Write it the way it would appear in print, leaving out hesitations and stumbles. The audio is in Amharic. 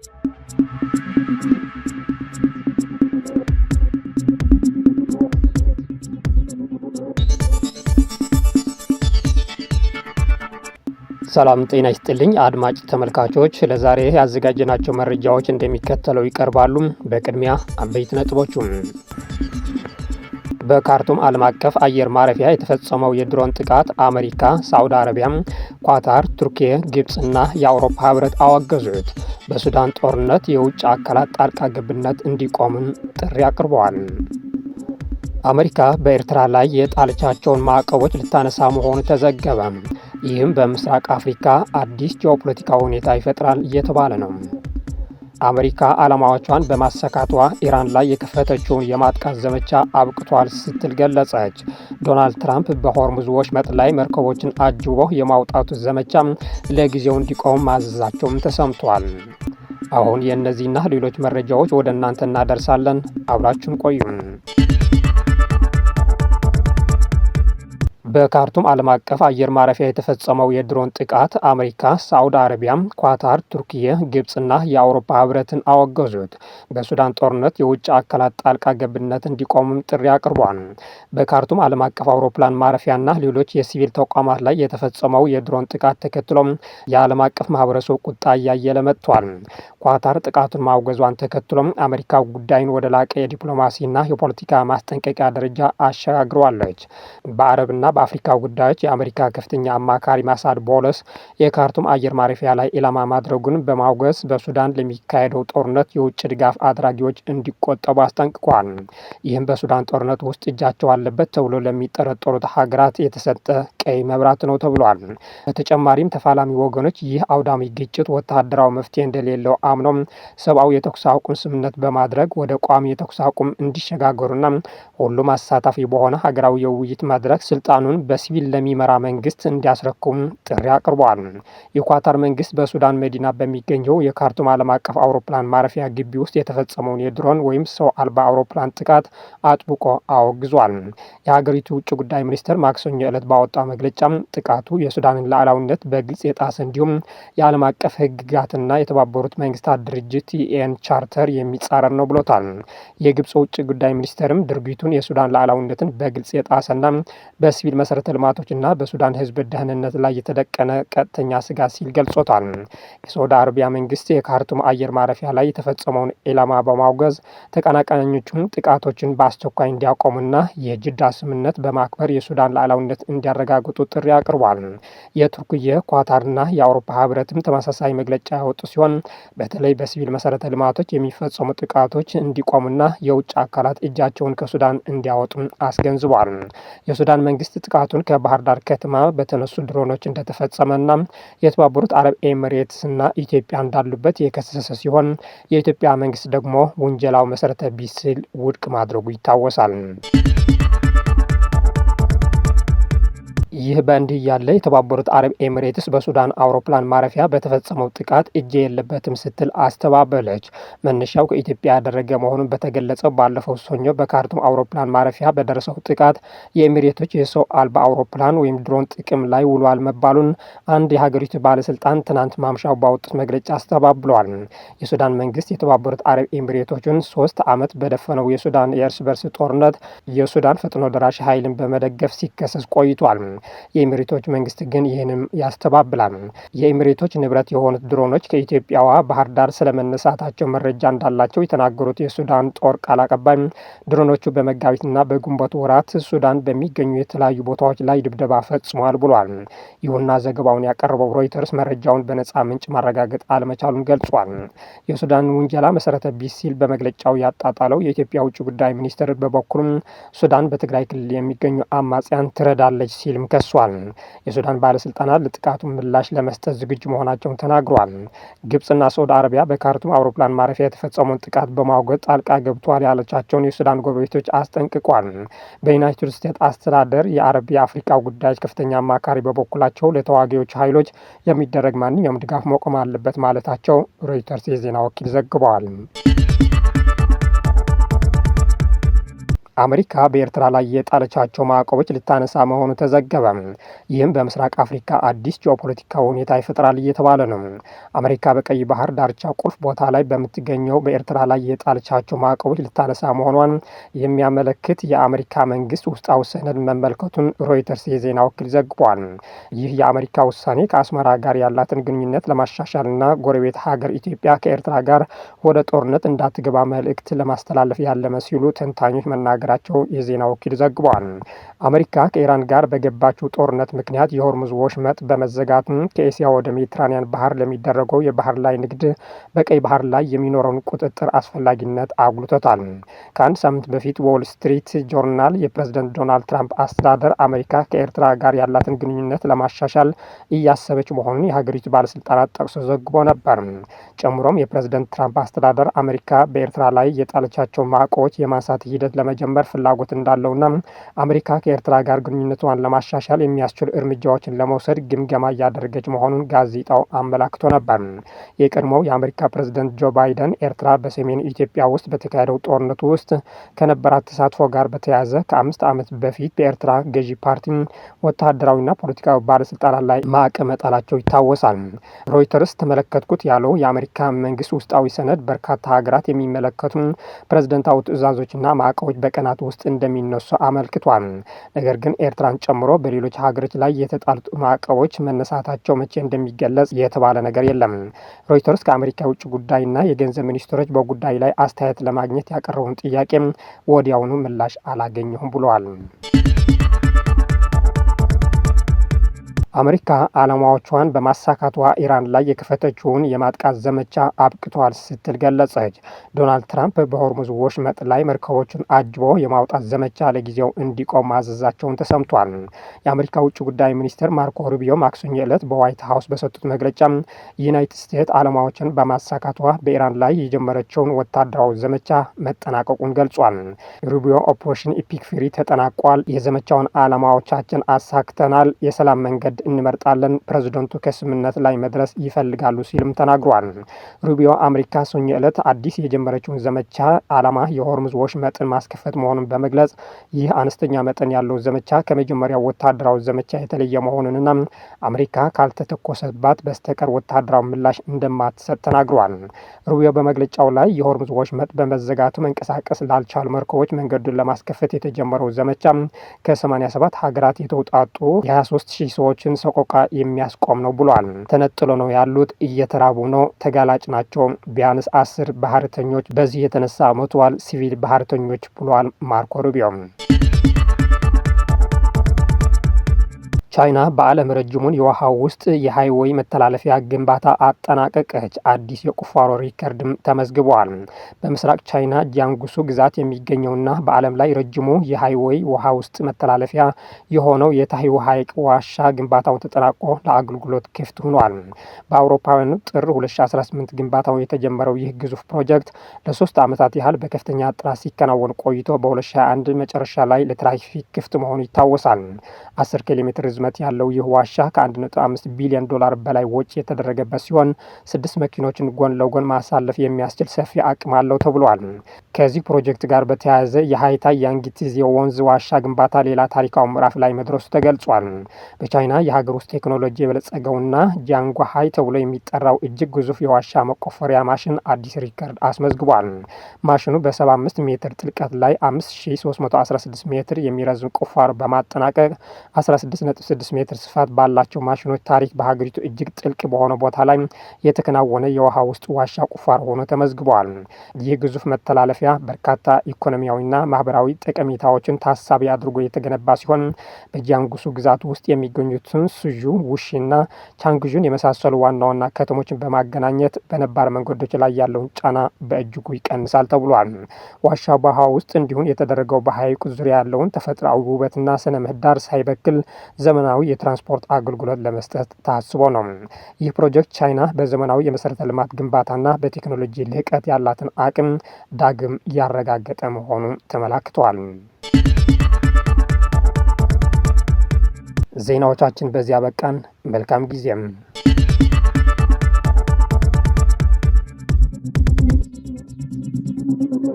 ሰላም ጤና ይስጥልኝ አድማጭ ተመልካቾች፣ ለዛሬ ያዘጋጀናቸው መረጃዎች እንደሚከተለው ይቀርባሉ። በቅድሚያ አበይት ነጥቦቹ። በካርቱም ዓለም አቀፍ አየር ማረፊያ የተፈጸመው የድሮን ጥቃት አሜሪካ፣ ሳዑዲ አረቢያ፣ ኳታር፣ ቱርኪያ፣ ግብፅና የአውሮፓ ህብረት አወገዙት። በሱዳን ጦርነት የውጭ አካላት ጣልቃ ገብነት እንዲቆምም ጥሪ አቅርበዋል። አሜሪካ በኤርትራ ላይ የጣለቻቸውን ማዕቀቦች ልታነሳ መሆኑ ተዘገበ። ይህም በምስራቅ አፍሪካ አዲስ ጂኦፖለቲካ ሁኔታ ይፈጥራል እየተባለ ነው። አሜሪካ ዓላማዎቿን በማሳካቷ ኢራን ላይ የከፈተችውን የማጥቃት ዘመቻ አብቅቷል ስትል ገለጸች። ዶናልድ ትራምፕ በሆርሙዝ ወሽመጥ ላይ መርከቦችን አጅቦ የማውጣቱ ዘመቻ ለጊዜው እንዲቆም ማዘዛቸውም ተሰምቷል። አሁን የእነዚህና ሌሎች መረጃዎች ወደ እናንተ እናደርሳለን። አብራችሁን ቆዩን። በካርቱም ዓለም አቀፍ አየር ማረፊያ የተፈጸመው የድሮን ጥቃት አሜሪካ፣ ሳዑዲ አረቢያ፣ ኳታር፣ ቱርኪያ፣ ግብፅና የአውሮፓ ህብረትን አወገዙት። በሱዳን ጦርነት የውጭ አካላት ጣልቃ ገብነት እንዲቆምም ጥሪ አቅርቧል። በካርቱም ዓለም አቀፍ አውሮፕላን ማረፊያና ሌሎች የሲቪል ተቋማት ላይ የተፈጸመው የድሮን ጥቃት ተከትሎም የዓለም አቀፍ ማህበረሰብ ቁጣ እያየለ መጥቷል። ኳታር ጥቃቱን ማውገዟን ተከትሎም አሜሪካ ጉዳዩን ወደ ላቀ የዲፕሎማሲና የፖለቲካ ማስጠንቀቂያ ደረጃ አሸጋግረዋለች። በአረብና በአፍሪካ ጉዳዮች የአሜሪካ ከፍተኛ አማካሪ ማሳድ ቦለስ የካርቱም አየር ማረፊያ ላይ ኢላማ ማድረጉን በማውገዝ በሱዳን ለሚካሄደው ጦርነት የውጭ ድጋፍ አድራጊዎች እንዲቆጠቡ አስጠንቅቋል። ይህም በሱዳን ጦርነት ውስጥ እጃቸው አለበት ተብሎ ለሚጠረጠሩት ሀገራት የተሰጠ ቀይ መብራት ነው ተብሏል። በተጨማሪም ተፋላሚ ወገኖች ይህ አውዳሚ ግጭት ወታደራዊ መፍትሄ እንደሌለው አምኖም ሰብአዊ የተኩስ አቁም ስምምነት በማድረግ ወደ ቋሚ የተኩስ አቁም እንዲሸጋገሩና ሁሉም አሳታፊ በሆነ ሀገራዊ የውይይት መድረክ ስልጣኑን በሲቪል ለሚመራ መንግስት እንዲያስረክሙ ጥሪ አቅርበዋል። የኳታር መንግስት በሱዳን መዲና በሚገኘው የካርቱም ዓለም አቀፍ አውሮፕላን ማረፊያ ግቢ ውስጥ የተፈጸመውን የድሮን ወይም ሰው አልባ አውሮፕላን ጥቃት አጥብቆ አወግዟል። የሀገሪቱ ውጭ ጉዳይ ሚኒስትር ማክሰኞ ዕለት ባወጣው መግለጫ ጥቃቱ የሱዳንን ሉዓላዊነት በግልጽ የጣሰ እንዲሁም የዓለም አቀፍ ህግጋትና የተባበሩት መንግስታት ድርጅት ዩኤን ቻርተር የሚጻረር ነው ብሎታል። የግብጽ ውጭ ጉዳይ ሚኒስትርም ድርጊቱን የሱዳን ሉዓላዊነትን በግልጽ የጣሰና በሲቪል መሰረተ ልማቶችና በሱዳን ህዝብ ደህንነት ላይ የተደቀነ ቀጥተኛ ስጋት ሲል ገልጾታል። የሳዑዲ አረቢያ መንግስት የካርቱም አየር ማረፊያ ላይ የተፈጸመውን ኢላማ በማውገዝ ተቀናቃኞቹን ጥቃቶችን በአስቸኳይ እንዲያቆሙና የጅዳ ስምምነት በማክበር የሱዳን ሉዓላዊነት እንዲያረጋግጡ ጥሪ አቅርቧል። የቱርክዬ፣ ኳታርና የአውሮፓ ህብረትም ተመሳሳይ መግለጫ ያወጡ ሲሆን በተለይ በሲቪል መሰረተ ልማቶች የሚፈጸሙ ጥቃቶች እንዲቆሙና የውጭ አካላት እጃቸውን ከሱዳን እንዲያወጡ አስገንዝቧል። የሱዳን መንግስት ጥቃቱን ከባህር ዳር ከተማ በተነሱ ድሮኖች እንደተፈጸመና የተባበሩት አረብ ኤሚሬትስና ኢትዮጵያ እንዳሉበት የከሰሰ ሲሆን የኢትዮጵያ መንግስት ደግሞ ውንጀላው መሰረተ ቢስ ሲል ውድቅ ማድረጉ ይታወሳል። ይህ በእንዲህ ያለ የተባበሩት አረብ ኤሚሬትስ በሱዳን አውሮፕላን ማረፊያ በተፈጸመው ጥቃት እጅ የለበትም ስትል አስተባበለች። መነሻው ከኢትዮጵያ ያደረገ መሆኑን በተገለጸው ባለፈው ሰኞ በካርቱም አውሮፕላን ማረፊያ በደረሰው ጥቃት የኤሚሬቶች የሰው አልባ አውሮፕላን ወይም ድሮን ጥቅም ላይ ውሏል መባሉን አንድ የሀገሪቱ ባለስልጣን ትናንት ማምሻው ባወጡት መግለጫ አስተባብለዋል። የሱዳን መንግስት የተባበሩት አረብ ኤሚሬቶችን 3 ዓመት በደፈነው የሱዳን የእርስ በርስ ጦርነት የሱዳን ፈጥኖ ደራሽ ኃይልን በመደገፍ ሲከሰስ ቆይቷል። የኤሚሬቶች መንግስት ግን ይህንም ያስተባብላል። የኤሚሬቶች ንብረት የሆኑት ድሮኖች ከኢትዮጵያዋ ባህር ዳር ስለመነሳታቸው መረጃ እንዳላቸው የተናገሩት የሱዳን ጦር ቃል አቀባይ ድሮኖቹ በመጋቢትና በግንቦት ወራት ሱዳን በሚገኙ የተለያዩ ቦታዎች ላይ ድብደባ ፈጽመዋል ብሏል። ይሁንና ዘገባውን ያቀረበው ሮይተርስ መረጃውን በነጻ ምንጭ ማረጋገጥ አለመቻሉን ገልጿል። የሱዳን ውንጀላ መሰረተ ቢስ ሲል በመግለጫው ያጣጣለው የኢትዮጵያ ውጭ ጉዳይ ሚኒስትር በበኩሉም ሱዳን በትግራይ ክልል የሚገኙ አማጽያን ትረዳለች ሲልም ከሷል። የሱዳን ባለስልጣናት ለጥቃቱ ምላሽ ለመስጠት ዝግጁ መሆናቸውን ተናግረዋል። ግብጽና ሳዑዲ አረቢያ በካርቱም አውሮፕላን ማረፊያ የተፈጸመውን ጥቃት በማውገዝ ጣልቃ ገብቷል ያለቻቸውን የሱዳን ጎረቤቶች አስጠንቅቋል። በዩናይትድ ስቴትስ አስተዳደር የአረብ የአፍሪካ ጉዳዮች ከፍተኛ አማካሪ በበኩላቸው ለተዋጊዎች ኃይሎች የሚደረግ ማንኛውም ድጋፍ መቆም አለበት ማለታቸው ሮይተርስ የዜና ወኪል ዘግበዋል። አሜሪካ በኤርትራ ላይ የጣለቻቸው ማዕቀቦች ልታነሳ መሆኑ ተዘገበ። ይህም በምስራቅ አፍሪካ አዲስ ጂኦፖለቲካዊ ሁኔታ ይፈጥራል እየተባለ ነው። አሜሪካ በቀይ ባህር ዳርቻ ቁልፍ ቦታ ላይ በምትገኘው በኤርትራ ላይ የጣለቻቸው ማዕቀቦች ልታነሳ መሆኗን የሚያመለክት የአሜሪካ መንግስት ውስጣዊ ሰነድ መመልከቱን ሮይተርስ የዜና ወኪል ዘግቧል። ይህ የአሜሪካ ውሳኔ ከአስመራ ጋር ያላትን ግንኙነት ለማሻሻልና ጎረቤት ሀገር ኢትዮጵያ ከኤርትራ ጋር ወደ ጦርነት እንዳትገባ መልእክት ለማስተላለፍ ያለመ ሲሉ ተንታኞች መናገራቸው የዜና ወኪል ዘግቧል። አሜሪካ ከኢራን ጋር በገባችው ጦርነት ምክንያት የሆርሙዝ ወሽመጥ በመዘጋቱ ከኤስያ ወደ ሜዲትራኒያን ባህር ለሚደረገው የባህር ላይ ንግድ በቀይ ባህር ላይ የሚኖረውን ቁጥጥር አስፈላጊነት አጉልቶታል። ከአንድ ሳምንት በፊት ዎል ስትሪት ጆርናል የፕሬዝደንት ዶናልድ ትራምፕ አስተዳደር አሜሪካ ከኤርትራ ጋር ያላትን ግንኙነት ለማሻሻል እያሰበች መሆኑን የሀገሪቱ ባለስልጣናት ጠቅሶ ዘግቦ ነበር። ጨምሮም የፕሬዝደንት ትራምፕ አስተዳደር አሜሪካ በኤርትራ ላይ የጣለቻቸው ማዕቀቦች የማንሳት ሂደት ለመጀመር ፍላጎት እንዳለውና አሜሪካ ከኤርትራ ጋር ግንኙነቷን ለማሻሻል የሚያስችሉ እርምጃዎችን ለመውሰድ ግምገማ እያደረገች መሆኑን ጋዜጣው አመላክቶ ነበር። የቀድሞው የአሜሪካ ፕሬዝደንት ጆ ባይደን ኤርትራ በሰሜን ኢትዮጵያ ውስጥ በተካሄደው ጦርነቱ ውስጥ ከነበራት ተሳትፎ ጋር በተያያዘ ከ5 ዓመት በፊት በኤርትራ ገዢ ፓርቲ ወታደራዊና ፖለቲካዊ ባለስልጣናት ላይ ማዕቀብ መጣላቸው ይታወሳል። ሮይተርስ ተመለከትኩት ያለው የአሜሪካ መንግስት ውስጣዊ ሰነድ በርካታ ሀገራት የሚመለከቱ ፕሬዝደንታዊ ትዕዛዞችና ማዕቀቦች በቀናት ውስጥ እንደሚነሱ አመልክቷል። ነገር ግን ኤርትራን ጨምሮ በሌሎች ሀገሮች ላይ የተጣሉት ማዕቀቦች መነሳታቸው መቼ እንደሚገለጽ የተባለ ነገር የለም። ሮይተርስ ከአሜሪካ የውጭ ጉዳይና የገንዘብ ሚኒስትሮች በጉዳይ ላይ አስተያየት ለማግኘት ያቀረበውን ጥያቄ ወዲያውኑ ምላሽ አላገኘሁም ብለዋል። አሜሪካ ዓላማዎቿን በማሳካቷ ኢራን ላይ የከፈተችውን የማጥቃት ዘመቻ አብቅቷል ስትል ገለጸች። ዶናልድ ትራምፕ በሆርሙዝ ወሽመጥ ላይ መርከቦችን አጅቦ የማውጣት ዘመቻ ለጊዜው እንዲቆም ማዘዛቸውን ተሰምቷል። የአሜሪካ ውጭ ጉዳይ ሚኒስትር ማርኮ ሩቢዮ ማክሰኞ ዕለት በዋይት ሀውስ በሰጡት መግለጫ ዩናይትድ ስቴትስ ዓላማዎችን በማሳካቷ በኢራን ላይ የጀመረችውን ወታደራዊ ዘመቻ መጠናቀቁን ገልጿል። ሩቢዮ ኦፕሬሽን ኢፒክ ፊሪ ተጠናቋል፣ የዘመቻውን ዓላማዎቻችን አሳክተናል፣ የሰላም መንገድ እንመርጣለን፣ ፕሬዝደንቱ ከስምምነት ላይ መድረስ ይፈልጋሉ ሲልም ተናግሯል። ሩቢዮ አሜሪካ ሰኞ ዕለት አዲስ የጀመረችውን ዘመቻ ዓላማ የሆርሙዝ ወሽመጥን ማስከፈት መሆኑን በመግለጽ ይህ አነስተኛ መጠን ያለው ዘመቻ ከመጀመሪያው ወታደራዊ ዘመቻ የተለየ መሆኑንና አሜሪካ ካልተተኮሰባት በስተቀር ወታደራዊ ምላሽ እንደማትሰጥ ተናግሯል። ሩቢዮ በመግለጫው ላይ የሆርሙዝ ወሽመጥ በመዘጋቱ መንቀሳቀስ ላልቻሉ መርከቦች መንገዱን ለማስከፈት የተጀመረው ዘመቻ ከ87 ሀገራት የተውጣጡ የ23,000 ሰዎችን ሰቆቃ የሚያስቆም ነው ብሏል። ተነጥሎ ነው ያሉት፣ እየተራቡ ነው፣ ተጋላጭ ናቸው። ቢያንስ 10 ባህርተኞች በዚህ የተነሳ ሞተዋል፣ ሲቪል ባህርተኞች ብሏል ማርኮ ሩቢዮ። ቻይና በዓለም ረጅሙን የውሃ ውስጥ የሃይዌይ መተላለፊያ ግንባታ አጠናቀቀች። አዲስ የቁፋሮ ሪከርድም ተመዝግቧል። በምስራቅ ቻይና ጂያንጉሱ ግዛት የሚገኘውና በዓለም ላይ ረጅሙ የሃይዌይ ውሃ ውስጥ መተላለፊያ የሆነው የታሂው ሐይቅ ዋሻ ግንባታው ተጠናቆ ለአገልግሎት ክፍት ሆኗል። በአውሮፓውያኑ ጥር 2018 ግንባታው የተጀመረው ይህ ግዙፍ ፕሮጀክት ለ3 ዓመታት ያህል በከፍተኛ ጥራት ሲከናወን ቆይቶ በ2021 መጨረሻ ላይ ለትራፊክ ክፍት መሆኑ ይታወሳል። 10 ኪሎ ሜትር ርዝመት ያለው ይህ ዋሻ ከ1.5 ቢሊዮን ዶላር በላይ ወጪ የተደረገበት ሲሆን 6 መኪኖችን ጎን ለጎን ማሳለፍ የሚያስችል ሰፊ አቅም አለው ተብሏል። ከዚህ ፕሮጀክት ጋር በተያያዘ የሃይታይ ያንጊቲዝ የወንዝ ዋሻ ግንባታ ሌላ ታሪካዊ ምዕራፍ ላይ መድረሱ ተገልጿል። በቻይና የሀገር ውስጥ ቴክኖሎጂ የበለጸገውና ጂያንጓሃይ ተብሎ የሚጠራው እጅግ ግዙፍ የዋሻ መቆፈሪያ ማሽን አዲስ ሪከርድ አስመዝግቧል። ማሽኑ በ75 ሜትር ጥልቀት ላይ 5316 ሜትር የሚረዝም ቁፋሮ በማጠናቀቅ 16.6 ሜትር ስፋት ባላቸው ማሽኖች ታሪክ በሀገሪቱ እጅግ ጥልቅ በሆነ ቦታ ላይ የተከናወነ የውሃ ውስጥ ዋሻ ቁፋሮ ሆኖ ተመዝግቧል። ይህ ግዙፍ መተላለፊያ በርካታ ኢኮኖሚያዊና ማህበራዊ ጠቀሜታዎችን ታሳቢ አድርጎ የተገነባ ሲሆን በጂያንጉሱ ግዛት ውስጥ የሚገኙትን ሱዡ፣ ውሺና ቻንግዡን የመሳሰሉ ዋና ዋና ከተሞችን በማገናኘት በነባር መንገዶች ላይ ያለውን ጫና በእጅጉ ይቀንሳል ተብሏል። ዋሻው በውሃ ውስጥ እንዲሁም የተደረገው በሐይቁ ዙሪያ ያለውን ተፈጥሯዊ ውበትና ስነ ምህዳር ሳይበክል ዘመናዊ የትራንስፖርት አገልግሎት ለመስጠት ታስቦ ነው። ይህ ፕሮጀክት ቻይና በዘመናዊ የመሰረተ ልማት ግንባታና በቴክኖሎጂ ልህቀት ያላትን አቅም ዳግም ያረጋገጠ መሆኑ ተመላክቷል። ዜናዎቻችን በዚያ በቃን። መልካም ጊዜም